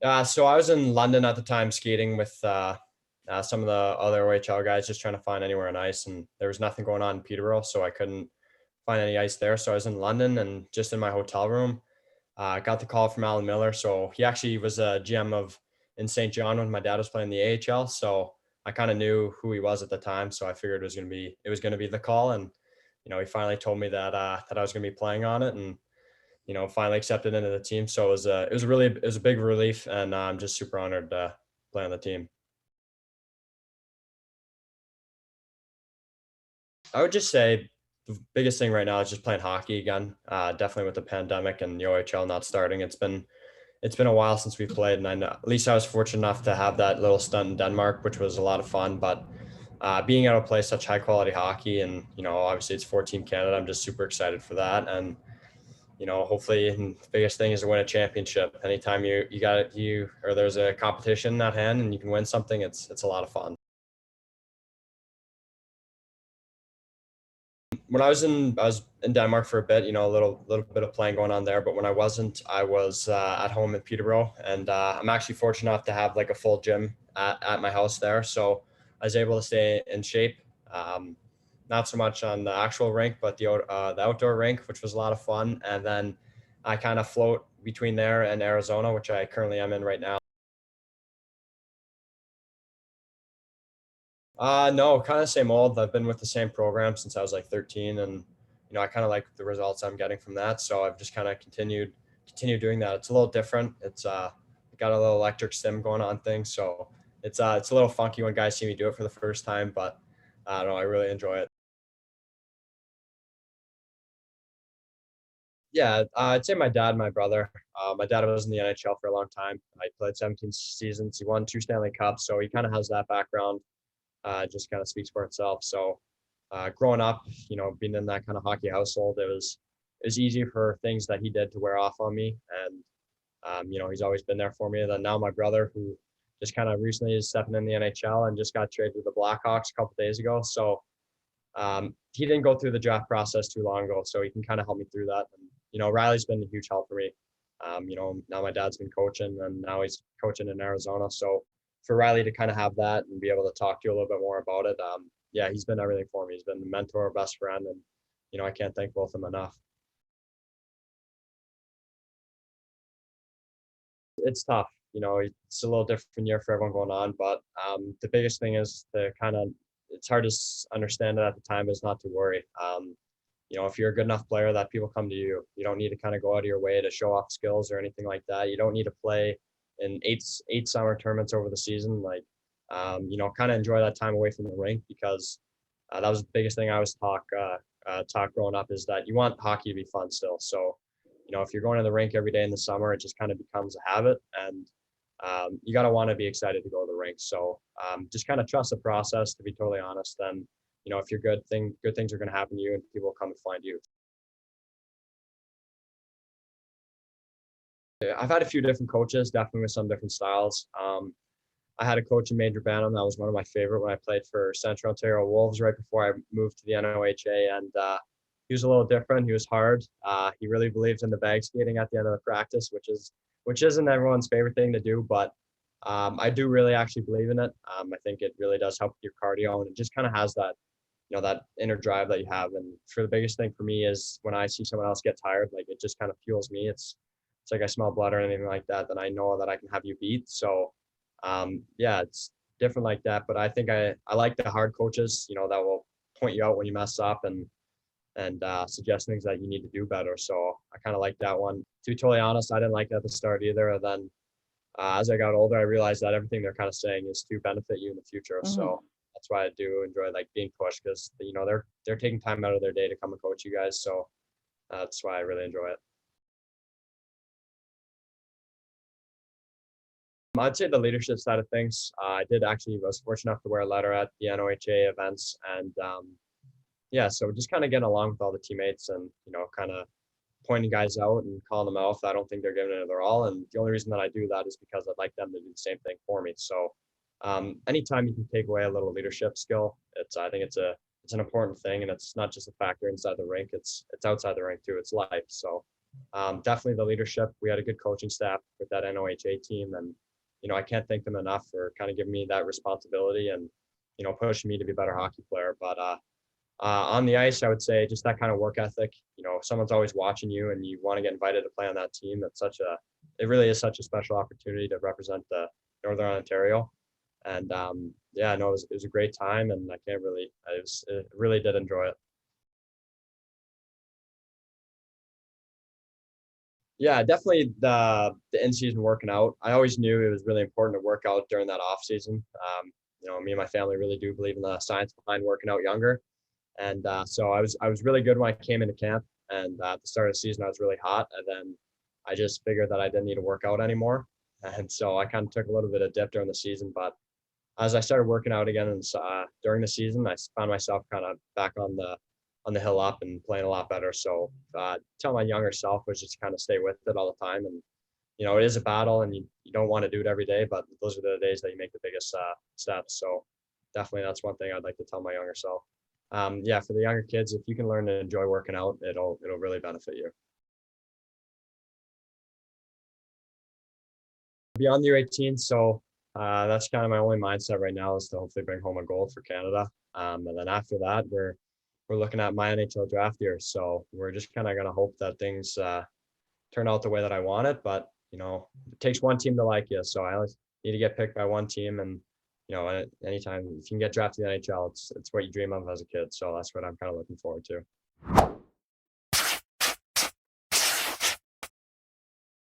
So I was in London at the time skating with some of the other OHL guys, just trying to find anywhere on ice, and there was nothing going on in Peterborough, so I couldn't find any ice there. So I was in London and just in my hotel room. Got the call from Alan Miller. So he actually was a GM of in St. John when my dad was playing the AHL. So I kind of knew who he was at the time. So I figured it was gonna be the call, and he finally told me that I was gonna be playing on it, and finally accepted into the team. So it was a big relief, and I'm just super honored to play on the team. I would just say the biggest thing right now is just playing hockey again. Definitely with the pandemic and the OHL not starting, it's been a while since we played, and I know at least I was fortunate enough to have that little stunt in Denmark, which was a lot of fun. But being able to play such high quality hockey, and obviously it's for Team Canada, I'm just super excited for that. And hopefully, and the biggest thing is to win a championship. Anytime you got it, or there's a competition at hand and you can win something, it's a lot of fun. When I was in Denmark for a bit, a little bit of playing going on there. But when I wasn't, I was at home in Peterborough, and I'm actually fortunate enough to have like a full gym at my house there, so I was able to stay in shape. Um, Not so much on the actual rink, but the outdoor rink, which was a lot of fun. And then I kind of float between there and Arizona, which I currently am in right now. No, kind of same old. I've been with the same program since I was like 13, and I kind of like the results I'm getting from that. So I've just kind of continue doing that. It's a little different. It's got a little electric stim going on thing, so it's a little funky when guys see me do it for the first time, but I don't know, I really enjoy it. Yeah, I'd say my dad, and my brother. My dad was in the NHL for a long time. I played 17 seasons. He won two Stanley Cups, so he kind of has that background. Just kind of speaks for itself. So growing up, being in that kind of hockey household, it was easy for things that he did to wear off on me, and he's always been there for me. And then now my brother, who just kind of recently is stepping in the NHL and just got traded to the Blackhawks a couple days ago. So he didn't go through the draft process too long ago, so he can kind of help me through that. And Riley's been a huge help for me. Now my dad's been coaching, and now he's coaching in Arizona. So for Riley to kind of have that and be able to talk to you a little bit more about it, yeah, he's been everything for me. He's been a mentor, best friend, and I can't thank both of them enough. It's tough. It's a little different year for everyone going on, but the biggest thing is to kind of, it's hard to understand it at the time, is not to worry. If you're a good enough player that people come to you, you don't need to kind of go out of your way to show off skills or anything like that. You don't need to play in eight summer tournaments over the season. Like, kind of enjoy that time away from the rink, because that was the biggest thing I was taught growing up, is that you want hockey to be fun still. So, if you're going to the rink every day in the summer, it just kind of becomes a habit, and you got to want to be excited to go to the rink. So just kind of trust the process, to be totally honest. And if you're good things are going to happen to you, and people will come and find you. Yeah, I've had a few different coaches, definitely with some different styles. I had a coach in Major Bantam that was one of my favorite when I played for Central Ontario Wolves right before I moved to the NOHA, and he was a little different. He was hard. He really believed in the bag skating at the end of the practice, which isn't everyone's favorite thing to do, but I do really actually believe in it. I think it really does help with your cardio, and it just kind of has that that inner drive that you have. And for the biggest thing for me is when I see someone else get tired, like, it just kind of fuels me. It's like I smell blood or anything like that, then I know that I can have you beat. So yeah, it's different like that. But I think I like the hard coaches, that will point you out when you mess up, and suggest things that you need to do better. So I kind of like that one. To be totally honest, I didn't like it at the start either. And then as I got older, I realized that everything they're kind of saying is to benefit you in the future. Hmm. So that's why I do enjoy like being pushed, because they're taking time out of their day to come and coach you guys. So that's why I really enjoy it. I'd say the leadership side of things. I did actually was fortunate enough to wear a letter at the NOHA events, and yeah, so just kind of getting along with all the teammates, and kind of pointing guys out and calling them out if I don't think they're giving it their all. And the only reason that I do that is because I'd like them to do the same thing for me. So anytime you can take away a little leadership skill, I think it's an important thing, and it's not just a factor inside the rink. It's outside the rink too. It's life. So definitely the leadership. We had a good coaching staff with that NOHA team, and I can't thank them enough for kind of giving me that responsibility and pushing me to be a better hockey player. But on the ice, I would say just that kind of work ethic. If someone's always watching you and you want to get invited to play on that team, it really is such a special opportunity to represent the Northern Ontario. And yeah, no, it was a great time, and it really did enjoy it. Yeah, definitely the in season working out. I always knew it was really important to work out during that off season. Me and my family really do believe in the science behind working out younger. And so I was really good when I came into camp, and at the start of the season I was really hot, and then I just figured that I didn't need to work out anymore, and so I kind of took a little bit of dip during the season. But as I started working out again and during the season, I found myself kind of back on the hill up and playing a lot better. So tell my younger self was just kind of stay with it all the time, and it is a battle, and you don't want to do it every day, but those are the days that you make the biggest steps. So definitely that's one thing I'd like to tell my younger self. Yeah, for the younger kids, if you can learn to enjoy working out, it'll really benefit you. Beyond the U18, so that's kind of my only mindset right now is to hopefully bring home a gold for Canada. And then after that, we're looking at my NHL draft year. So we're just kind of gonna hope that things turn out the way that I want it. But it takes one team to like you, so I always need to get picked by one team. And anytime if you can get drafted to the NHL, it's what you dream of as a kid. So that's what I'm kind of looking forward to.